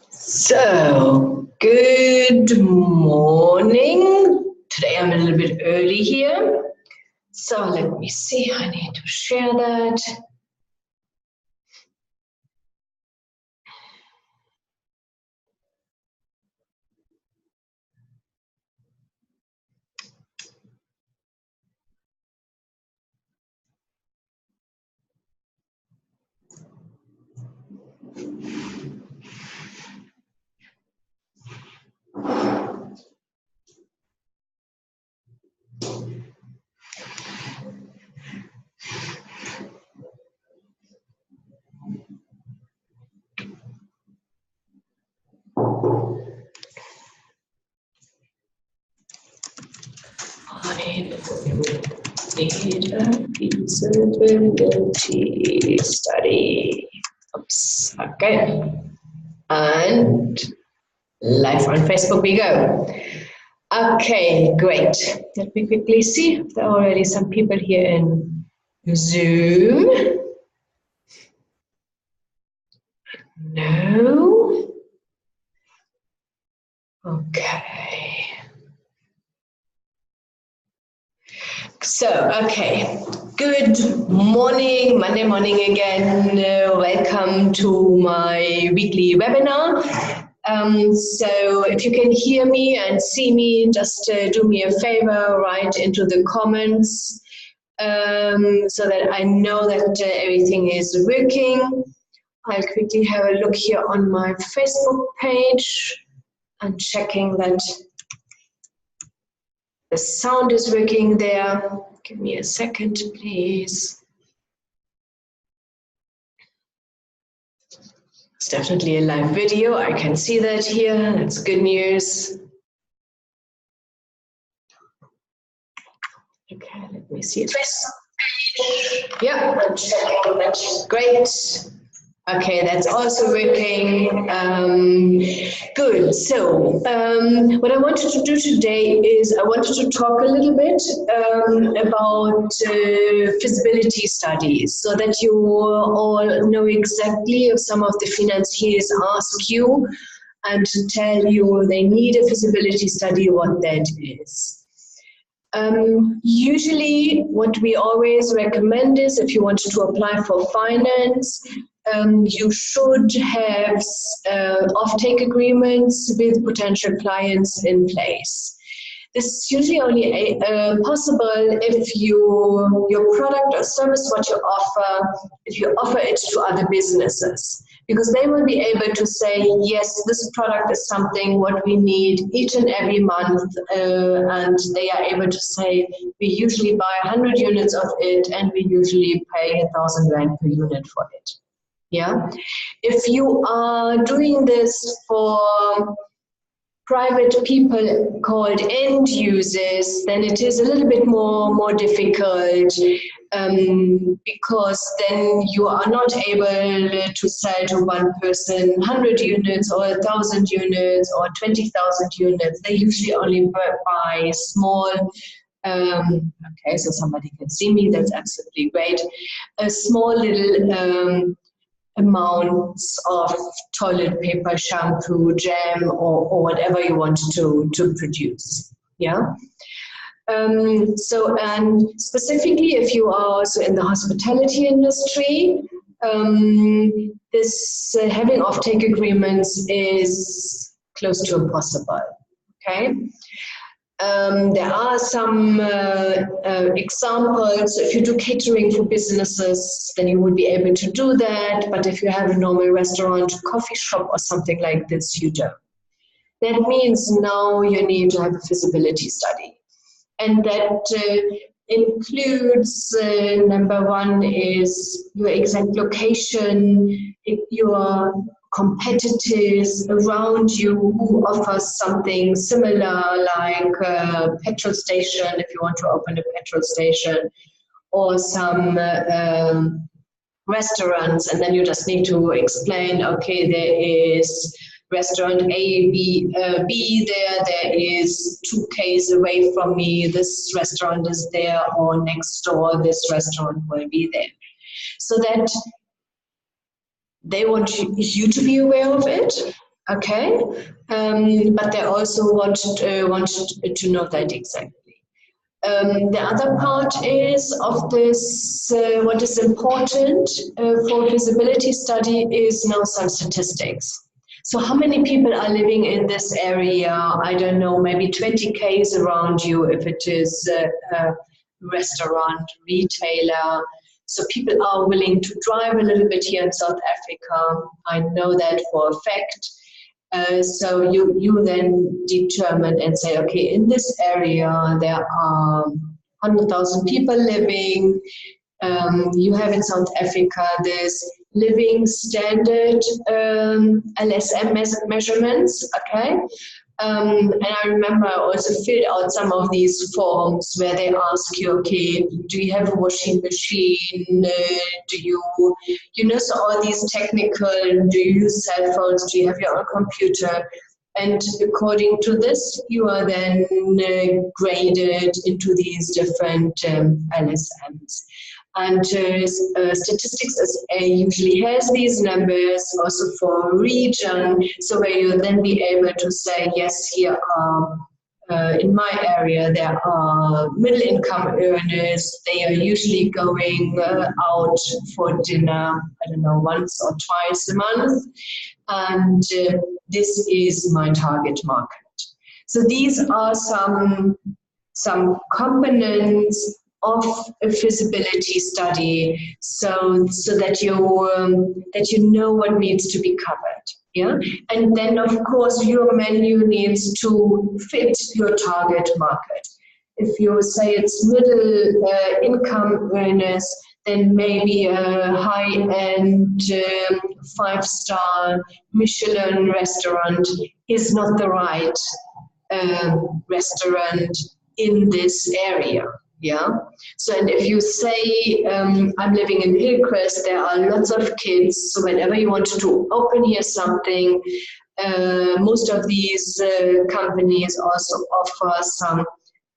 So, good morning. Today I'm a little bit early here. So let me see, I need to share that. I need a feasibility study. Oops, okay. And live on Facebook we go. Okay, great. Let me quickly see if there are already some people here in Zoom. No. Okay. So, okay. Good morning, Monday morning again. Welcome to my weekly webinar. So if you can hear me and see me, just do me a favor, write into the comments so that I know that everything is working. I'll quickly have a look here on my Facebook page and checking that the sound is working there. Give me a second, please. It's definitely a live video. I can see that here. That's good news. Okay, let me see it. Yeah, I'm checking. That's great. Okay, that's also working. Good. So, what I wanted to do today is I wanted to talk a little bit about feasibility studies so that you all know exactly if some of the financiers ask you and to tell you they need a feasibility study, what that is. Usually what we always recommend is if you want to apply for finance, you should have offtake agreements with potential clients in place. This is usually only possible if your product or service, what you offer, if you offer it to other businesses. Because they will be able to say, yes, this product is something what we need each and every month, and they are able to say, we usually buy 100 units of it, and we usually pay 1,000 rand per unit for it. Yeah. If you are doing this for private people called end users, then it is a little bit more difficult because then you are not able to sell to one person 100 units or 1,000 units or 20,000 units. They usually only buy small. Okay, so somebody can see me. That's absolutely great. A small little amounts of toilet paper, shampoo, jam, or whatever you want to produce. Yeah. So, and specifically, if you are also in the hospitality industry, this having offtake agreements is close to impossible. Okay. There are some examples. If you do catering for businesses, then you would be able to do that. But if you have a normal restaurant, coffee shop, or something like this, you don't. That means now you need to have a feasibility study. And that includes, number one is your exact location, your competitors around you who offer something similar, like a petrol station, if you want to open a petrol station, or some restaurants, and then you just need to explain, okay, there is restaurant A, B, there is 2 km away from me, this restaurant is there, or next door, this restaurant will be there. So that they want you to be aware of it, okay? But they also want to know that exactly. The other part is of this, what is important for feasibility study is now some statistics. So how many people are living in this area? I don't know, maybe 20 Ks around you if it is a restaurant, retailer. So people are willing to drive a little bit here in South Africa. I know that for a fact. So you then determine and say, okay, in this area there are 100,000 people living. You have in South Africa this living standard LSM measurements, okay? And I remember I also filled out some of these forms where they ask you, okay, do you have a washing machine? Do you know, so all these technical, do you use cell phones? Do you have your own computer? And according to this, you are then graded into these different LSMs. And statistics usually has these numbers also for a region, so where you'll then be able to say, yes, here are, in my area, there are middle income earners. They are usually going out for dinner, I don't know, once or twice a month. And this is my target market. So these are some components of a feasibility study, so that you know what needs to be covered. Yeah, and then of course your menu needs to fit your target market. If you say it's middle income earners, then maybe a high-end 5-star Michelin restaurant is not the right restaurant in this area. Yeah. So, and if you say, I'm living in Hillcrest, there are lots of kids. So whenever you want to open here something, most of these companies also offer some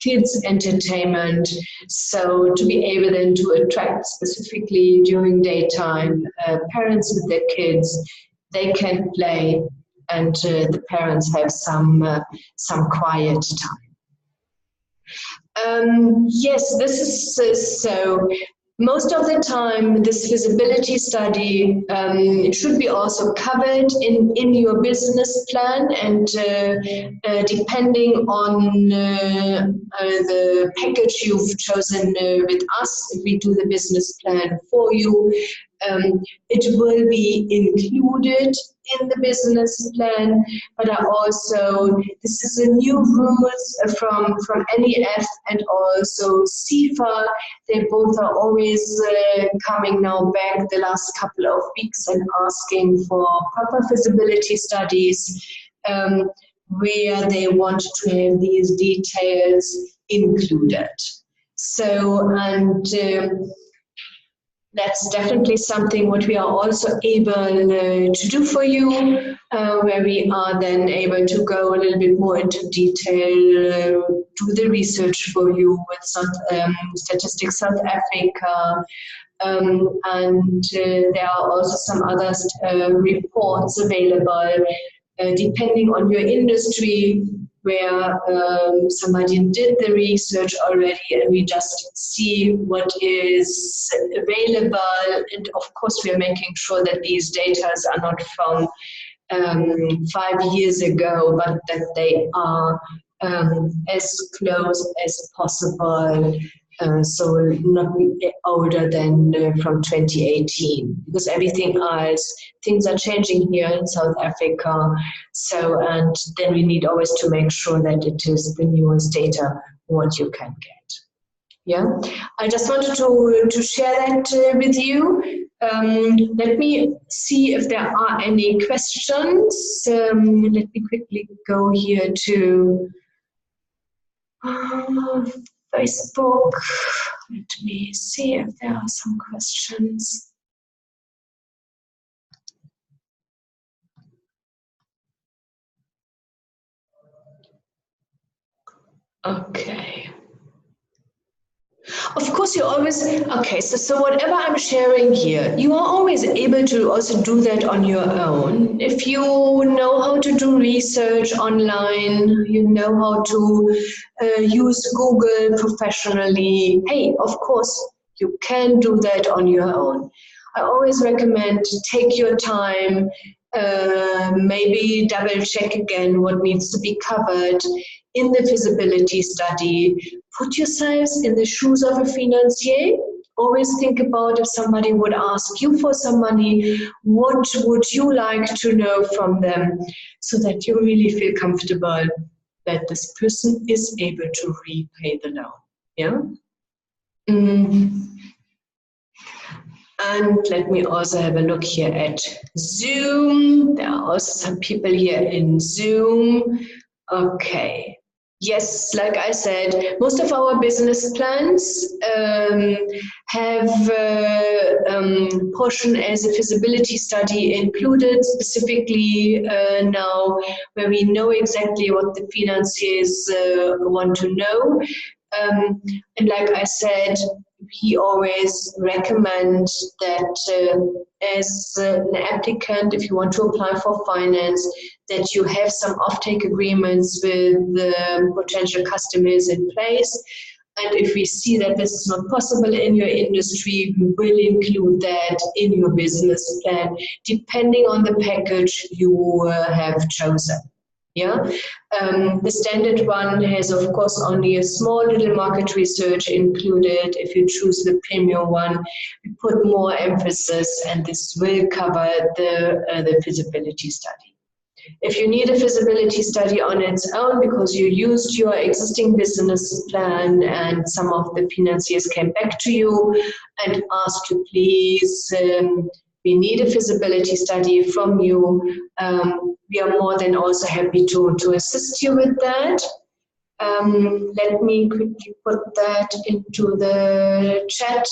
kids entertainment. So to be able then to attract specifically during daytime parents with their kids, they can play, and the parents have some quiet time. Yes, this is so. Most of the time, this feasibility study should be also covered in your business plan, and depending on the package you've chosen with us, if we do the business plan for you, it will be included in the business plan. But this is a new rules from NEF and also CIFA. They both are always coming now back the last couple of weeks and asking for proper feasibility studies, where they want to have these details included. So, and that's definitely something what we are also able to do for you, where we are then able to go a little bit more into detail, do the research for you with some Statistics South Africa, and there are also some other reports available, depending on your industry, where somebody did the research already and we just see what is available. And of course, we are making sure that these data are not from 5 years ago, but that they are as close as possible. So not older than from 2018, because everything else, things are changing here in South Africa. So, and then we need always to make sure that it is the newest data what you can get. Yeah, I just wanted to share that with you. Let me see if there are any questions. Let me quickly go here to Facebook. Let me see if there are some questions. Okay. Of course, you always, okay, so whatever I'm sharing here, you are always able to also do that on your own. If you know how to do research online, you know how to use Google professionally, hey, of course, you can do that on your own. I always recommend take your time, maybe double check again what needs to be covered in the feasibility study. Put yourselves in the shoes of a financier. Always think about if somebody would ask you for some money, what would you like to know from them so that you really feel comfortable that this person is able to repay the loan. Yeah? And let me also have a look here at Zoom. There are also some people here in Zoom. Okay. Yes, like I said, most of our business plans have portion as a feasibility study included, specifically now where we know exactly what the financiers want to know. And like I said, we always recommend that as an applicant, if you want to apply for finance, that you have some offtake agreements with the potential customers in place. And if we see that this is not possible in your industry, we will include that in your business plan, depending on the package you have chosen. Yeah, the standard one has, of course, only a small little market research included. If you choose the premium one, we put more emphasis, and this will cover the feasibility study. If you need a feasibility study on its own because you used your existing business plan and some of the financiers came back to you and asked you, please, we need a feasibility study from you, we are more than also happy to assist you with that. Let me quickly put that into the chat.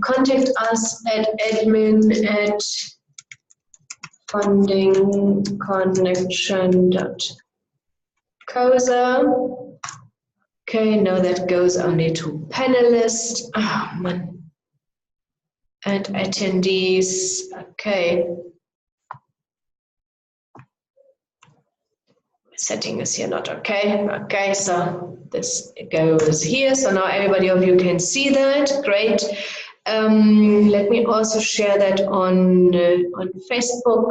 Contact us at admin@fundingconnection.coza. Okay, now that goes only to panelists. Oh, man. And attendees. Okay. Setting is here not okay. Okay, so this goes here. So now everybody of you can see that. Great. Let me also share that on Facebook.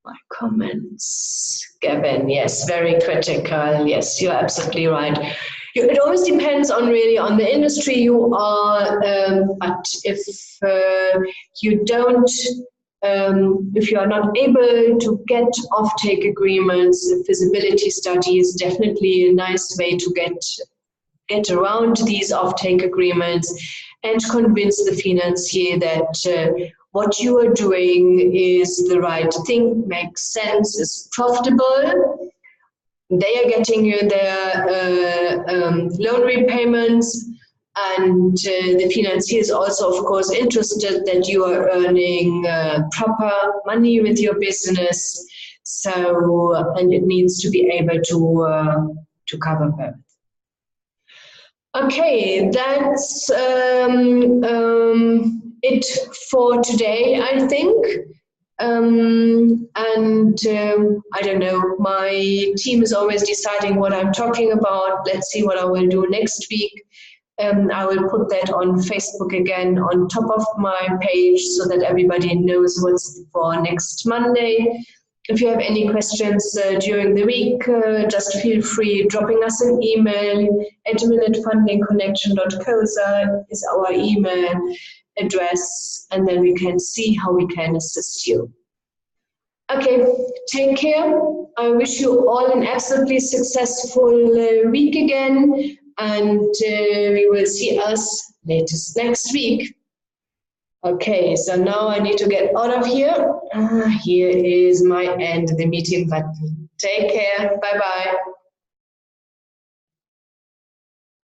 My comments. Gavin, yes, very critical. Yes, you're absolutely right. It always depends on really on the industry you are, but if you don't, if you are not able to get offtake agreements, the feasibility study is definitely a nice way to get around these offtake agreements and convince the financier that what you are doing is the right thing, makes sense, is profitable. They are getting you their loan repayments, and the financier is also, of course, interested that you are earning proper money with your business. So, and it needs to be able to cover both. Okay, that's it for today, I think. I don't know, my team is always deciding what I'm talking about. Let's see what I will do next week. I will put that on Facebook again on top of my page so that everybody knows what's for next Monday. If you have any questions during the week, just feel free dropping us an email. admin@fundingconnection.coza is our email address, and then we can see how we can assist you. Okay, take care. I wish you all an absolutely successful week again, and we will see us latest next week. Okay, so now I need to get out of here. Here is my end the meeting button. Take care. Bye-bye.